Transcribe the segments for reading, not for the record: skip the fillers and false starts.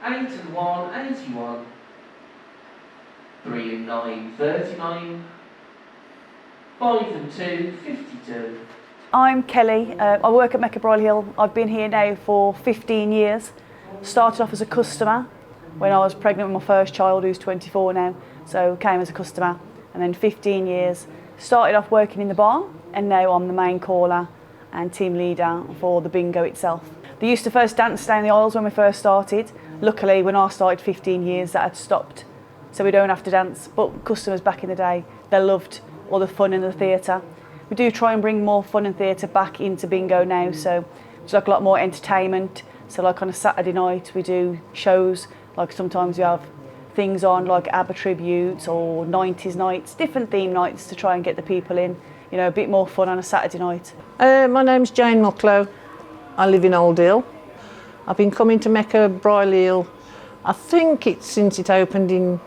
8 and 1, 81. 3 and 9, 39. 5 and 2, 52. I'm Kelly. I work at Mecca Bingo Hill. I've been here now for 15 years. Started off as a customer when I was pregnant with my first child, who's 24 now. So came as a customer, and then 15 years. Started off working in the bar, and now I'm the main caller and team leader for the bingo itself. They used to first dance down the aisles when we first started. Luckily, when I started 15 years, that had stopped, so we don't have to dance. But customers back in the day, they loved all the fun in the theatre. We do try and bring more fun and theatre back into bingo now, so it's like a lot more entertainment. So like on a Saturday night, we do shows, like sometimes we have things on like ABBA tributes or 90s nights, different theme nights to try and get the people in, you know, a bit more fun on a Saturday night. My name's Jane Mucklow. I live in Old Hill. I've been coming to Mecca Brierley Hill, I think it's since it opened in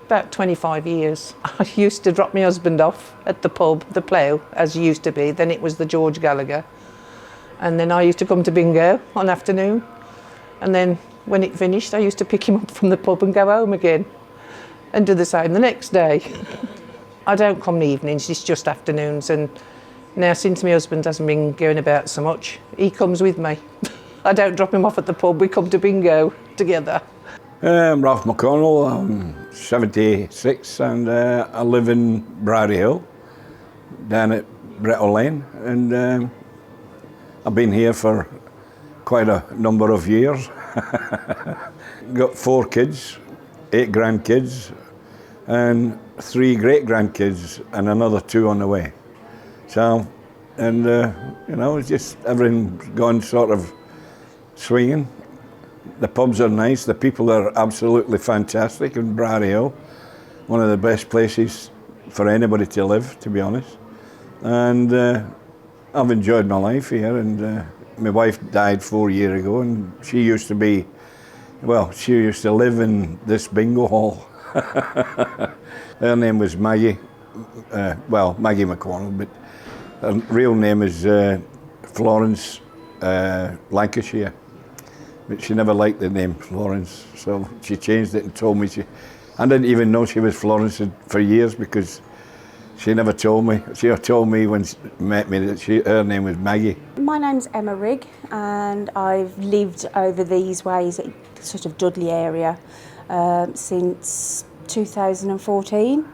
about 25 years. I used to drop my husband off at the pub, the Plough, as it used to be. Then it was the George Gallagher. And then I used to come to bingo on afternoon. And then when it finished, I used to pick him up from the pub and go home again and do the same the next day. I don't come in the evenings, it's just afternoons. And now, since my husband hasn't been going about so much, he comes with me. I don't drop him off at the pub, we come to bingo together. I'm Ralph McConnell, I'm 76 and I live in Brierley Hill, down at Brettle Lane, and I've been here for quite a number of years. Got 4 kids, 8 grandkids and 3 great-grandkids and another 2 on the way. So, and you know, it's just everything's gone sort of swinging. The pubs are nice, the people are absolutely fantastic in Brierley Hill. One of the best places for anybody to live, to be honest. And I've enjoyed my life here, and my wife died 4 years ago, and she used to be, well, she used to live in this bingo hall. Her name was Maggie, Maggie McConnell, but her real name is Florence Lancashire. But she never liked the name Florence, so she changed it and told me I didn't even know she was Florence for years because she never told me. She told me when she met me that her name was Maggie. My name's Emma Rigg and I've lived over these ways at sort of Dudley area since 2014.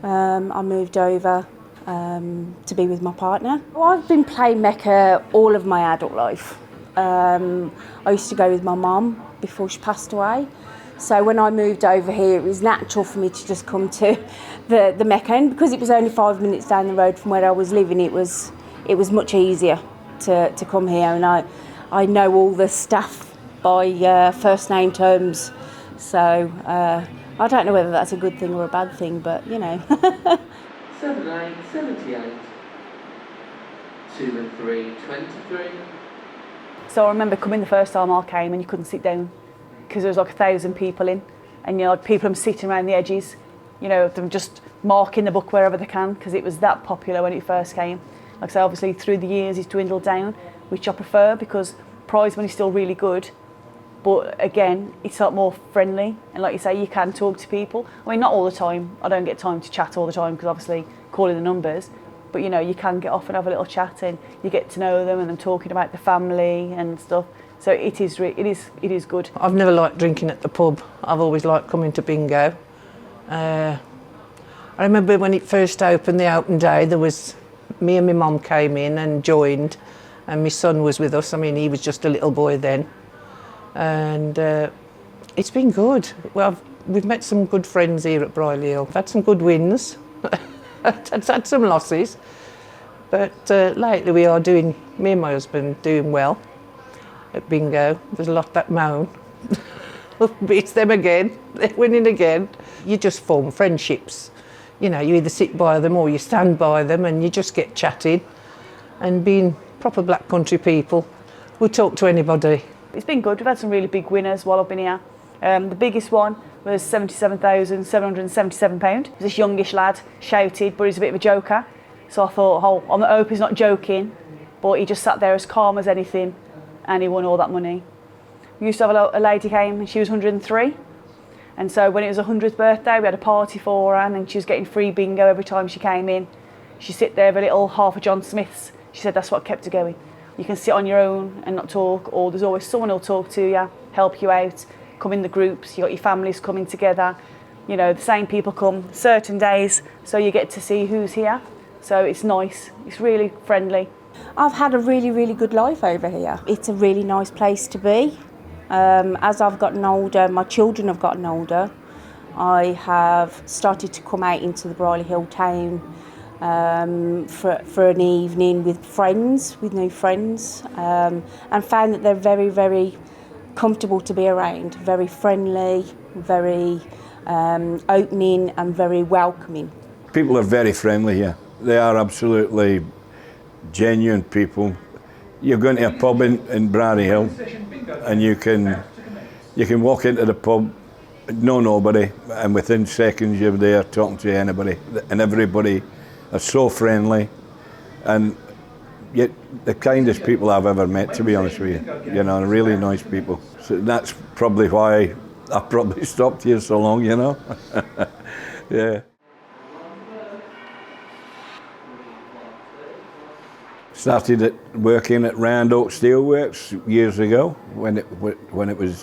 I moved over to be with my partner. Well, I've been playing Mecca all of my adult life. I used to go with my mum before she passed away. So when I moved over here, it was natural for me to just come to the Mecca, and because it was only 5 minutes down the road from where I was living, it was much easier to come here, and I know all the staff by first name terms. So I don't know whether that's a good thing or a bad thing, but you know. 7, 8, 78. 2 and 3, 23. So I remember coming the first time I came and you couldn't sit down because there was like 1,000 people in, and you know, like people them sitting around the edges, you know, them just marking the book wherever they can because it was that popular when it first came. Like I say, obviously through the years it's dwindled down, which I prefer because prize money's still really good, but again, it's a lot more friendly, and like you say, you can talk to people. I mean, not all the time. I don't get time to chat all the time because obviously calling the numbers. But you know, you can get off and have a little chat, and you get to know them, and them talking about the family and stuff. So it is good. I've never liked drinking at the pub. I've always liked coming to bingo. I remember when it first opened, the open day, there was me and my mum came in and joined, and my son was with us. I mean, he was just a little boy then, and it's been good. Well, we've met some good friends here at Brierley Hill. I've had some good wins. I've had some losses, but lately me and my husband doing well at bingo. There's a lot that moan. It's them again, they're winning again. You just form friendships. You know, you either sit by them or you stand by them, and you just get chatting, and being proper black country people, we'll talk to anybody. It's been good. We've had some really big winners while I've been here. The biggest one was £77,777. This youngish lad shouted, but he's a bit of a joker. So I thought, I hope he's not joking, but he just sat there as calm as anything, and he won all that money. We used to have a lady came and she was 103. And so when it was her 100th birthday, we had a party for her and she was getting free bingo every time she came in. She'd sit there with a little half of John Smith's. She said that's what kept her going. You can sit on your own and not talk, or there's always someone who'll talk to you, help you out, come in the groups, you got your families coming together. You know, the same people come certain days, so you get to see who's here. So it's nice, it's really friendly. I've had a really, really good life over here. It's a really nice place to be. As I've gotten older, my children have gotten older, I have started to come out into the Brierley Hill town for an evening with new friends, and found that they're very, very comfortable to be around, very friendly, very opening and very welcoming. People are very friendly here. They are absolutely genuine people. You're going to a pub in Brierley Hill and you can walk into the pub, know nobody, and within seconds you're there talking to anybody, and everybody are so friendly, and yet the kindest people I've ever met, to be honest with you. You know, really nice people. So that's probably why I probably stopped here so long, you know. Yeah. Started working at Round Oak Steelworks years ago when it was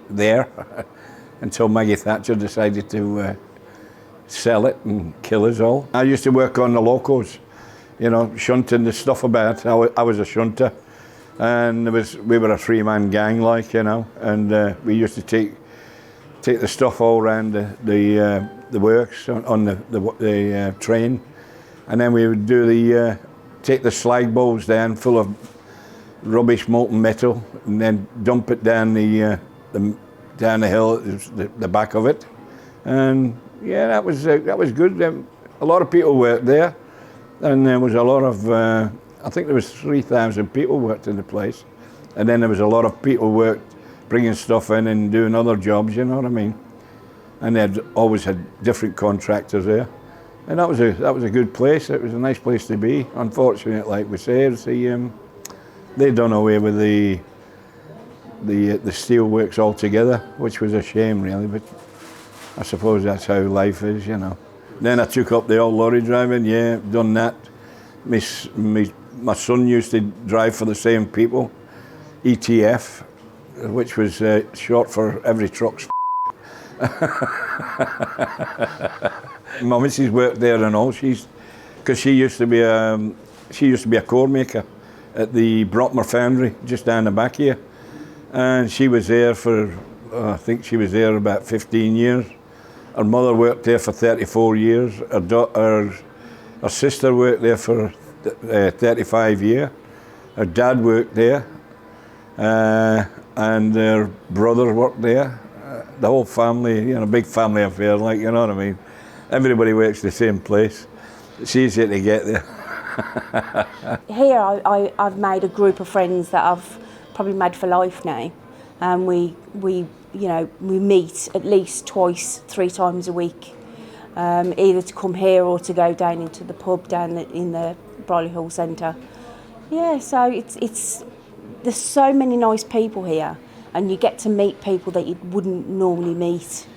there, until Maggie Thatcher decided to sell it and kill us all. I used to work on the locos, you know, shunting the stuff about. I was a shunter, and we were a three-man gang, like, you know, and we used to take the stuff all around the works on the train, and then we would do take the slag bowls down full of rubbish molten metal, and then dump it down the hill, the back of it, and yeah, that was good. A lot of people worked there, and there was a lot of I think there was 3,000 people worked in the place, and then there was a lot of people worked bringing stuff in and doing other jobs. You know what I mean? And they'd always had different contractors there. And that was a good place. It was a nice place to be. Unfortunately, like we say, they done away with the steelworks altogether, which was a shame, really. But I suppose that's how life is, you know. Then I took up the old lorry driving. Yeah, done that. My son used to drive for the same people, ETF, which was short for every truck's. My missus worked there and all. Because she used to be a core maker at the Brockmer Foundry just down the back here, and she was there for I think she was there about 15 years. Her mother worked there for 34 years. Her sister worked there for 35 years. Her dad worked there, and their brother worked there. The whole family, you know, big family affair, like, you know what I mean. Everybody works the same place. It's easier to get there. Here I've made a group of friends that I've probably made for life now, and we meet at least twice, 3 times a week, either to come here or to go down into the pub down in the Brierley Hill Centre. Yeah, so there's so many nice people here, and you get to meet people that you wouldn't normally meet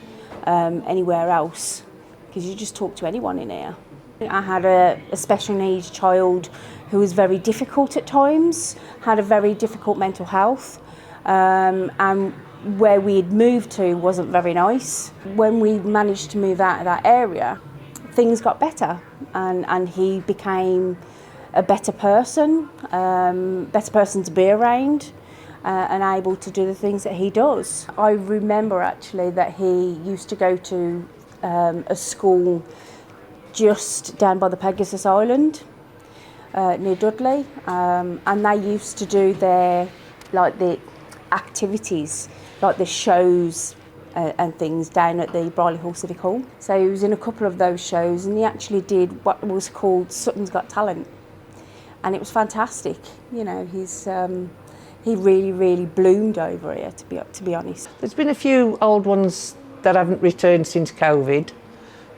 anywhere else, because you just talk to anyone in here. I had a special needs child who was very difficult at times, had a very difficult mental health, and where we had moved to wasn't very nice. When we managed to move out of that area, things got better, and he became a better person to be around, and able to do the things that he does. I remember actually that he used to go to a school just down by the Pegasus Island near Dudley, and they used to do the activities, like the shows and things down at the Brierley Hill Civic Hall. So he was in a couple of those shows, and he actually did what was called Sutton's Got Talent, and it was fantastic. You know, he really, really bloomed over here, to be honest. There's been a few old ones that haven't returned since COVID.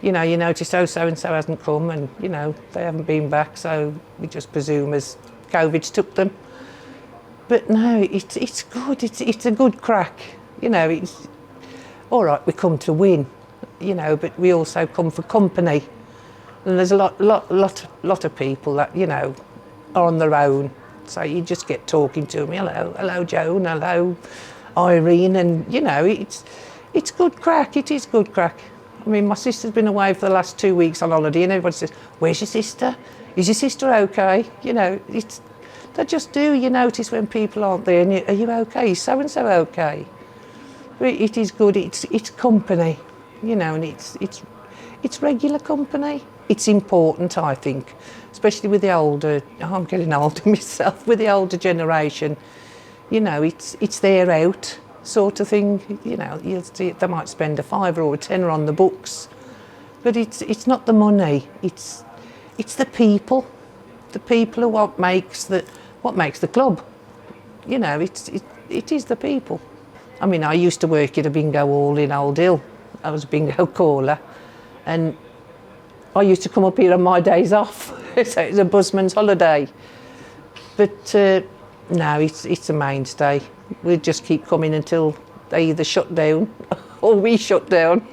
You know, you notice, oh, so-and-so hasn't come, and, you know, they haven't been back, so we just presume as COVID's took them. But no, it's good. It's a good crack. You know, it's all right. We come to win, you know, but we also come for company. And there's a lot of people that, you know, are on their own. So you just get talking to them. Hello, Joan. Hello, Irene. And you know, it's good crack. It is good crack. I mean, my sister's been away for the last 2 weeks on holiday, and everybody says, "Where's your sister? Is your sister okay?" You know, they just do. You notice when people aren't there, and are you okay? Is so and so okay? But it is good. It's company, you know, and it's regular company. It's important, I think, especially with the older. I'm getting older myself. With the older generation, you know, it's their out sort of thing. You know, you'll see they might spend a £5 or a £10 on the books, but it's not the money. It's the people. The people are what makes the club. You know, it is the people. I mean, I used to work at a bingo hall in Old Hill. I was a bingo caller, and I used to come up here on my days off. So it was a busman's holiday. But no, it's a mainstay. We'll just keep coming until they either shut down or we shut down.